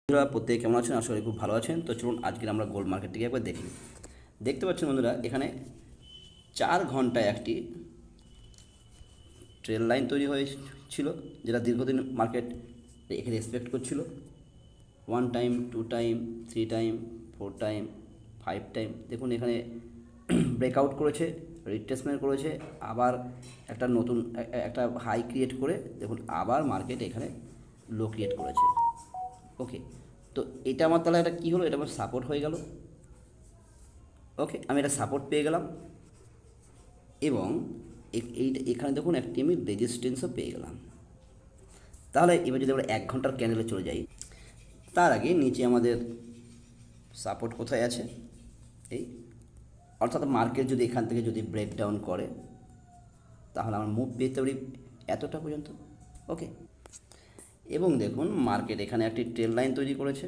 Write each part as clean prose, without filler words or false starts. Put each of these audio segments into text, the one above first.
বন্ধুরা প্রত্যেকে কেমন আছেন? আশা করি খুব ভালো আছেন। তো চলুন আজকে আমরা গোল্ড মার্কেটটিকে একবার দেখি। দেখতে পাচ্ছেন বন্ধুরা, এখানে 4 ঘন্টায় একটি ট্রেল লাইন তৈরি হয়েছিল, যেটা দীর্ঘদিন মার্কেট এখানে এক্সপেক্ট করছিল। 1 time, 2 time, 3 time, 4 time, 5 time. দেখুন এখানে ব্রেকআউট করেছে, রিট্রেসমেন্ট করেছে, আবার একটা নতুন একটা হাই ক্রিয়েট করে দেখুন আবার মার্কেট এখানে লো ক্রিয়েট করেছে। ওকে, তো এটা আমার তাহলে এটা কী হলো? এটা আমার সাপোর্ট হয়ে গেল। ওকে, আমি এটা সাপোর্ট পেয়ে গেলাম এবং এইটা এখানে দেখুন একটি আমি রেজিস্ট্যান্সও পেয়ে গেলাম। তাহলে এবার যদি আমরা 1 ঘন্টার ক্যান্ডেলে চলে যাই, তার আগে নিচে আমাদের সাপোর্ট কোথায় আছে? এই, অর্থাৎ মার্কেট যদি এখান থেকে যদি ব্রেকডাউন করে তাহলে আমরা মুভ পেতে পারি এতটা পর্যন্ত। ওকে, এবং দেখুন মার্কেট এখানে একটি ট্রেল লাইন তৈরি করেছে,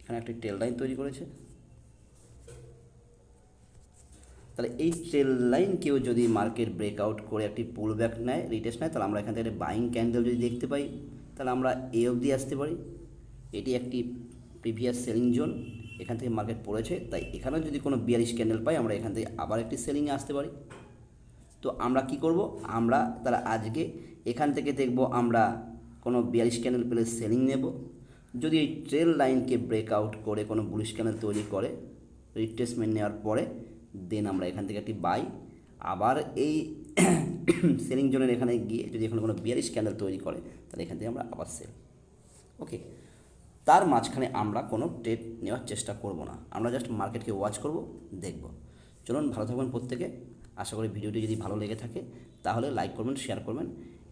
এখানে একটি ট্রেল লাইন তৈরি করেছে। তাহলে এই ট্রেল লাইনকেও যদি মার্কেট ব্রেকআউট করে একটি পুল ব্যাক নেয়, রিটেস্ট নেয়, তাহলে আমরা এখান থেকে বাইং ক্যান্ডেল যদি দেখতে পাই তাহলে আমরা এ অবধি আসতে পারি। এটি একটি প্রিভিয়াস সেলিং জোন, এখান থেকে মার্কেট পড়েছে, তাই এখানেও যদি কোনো বিয়ারিশ ক্যান্ডেল পাই আমরা এখান থেকে আবার একটি সেলিংয়ে আসতে পারি। তো আমরা কি করব? আমরা তাহলে আজকে এখান থেকে দেখব আমরা কোনো বিয়ারিশ ক্যান্ডেল পেলে সেলিং নেব। যদি এই ট্রেল লাইনকে ব্রেকআউট করে কোনো বুলিশ ক্যান্ডেল তৈরি করে রিট্রেসমেন্ট নেওয়ার পরে দেন আমরা এখান থেকে একটি বাই, আবার এই সেলিং জোনের এখানে গিয়ে যদি এখানে কোনো বিয়ারিশ ক্যান্ডেল তৈরি করে তাহলে এখান থেকে আমরা আবার সেল। ওকে, তার মাঝখানে আমরা কোনো ট্রেড নেওয়ার চেষ্টা করব না, আমরা জাস্ট মার্কেটকে ওয়াচ করব, দেখব। চলুন, ভালো থাকবেন প্রত্যেকে। আশা করি ভিডিওটি যদি ভালো লেগে থাকে তাহলে লাইক করবেন, শেয়ার করবেন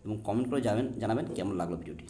এবং কমেন্ট করে জানাবেন কেমন লাগলো ভিডিওটি।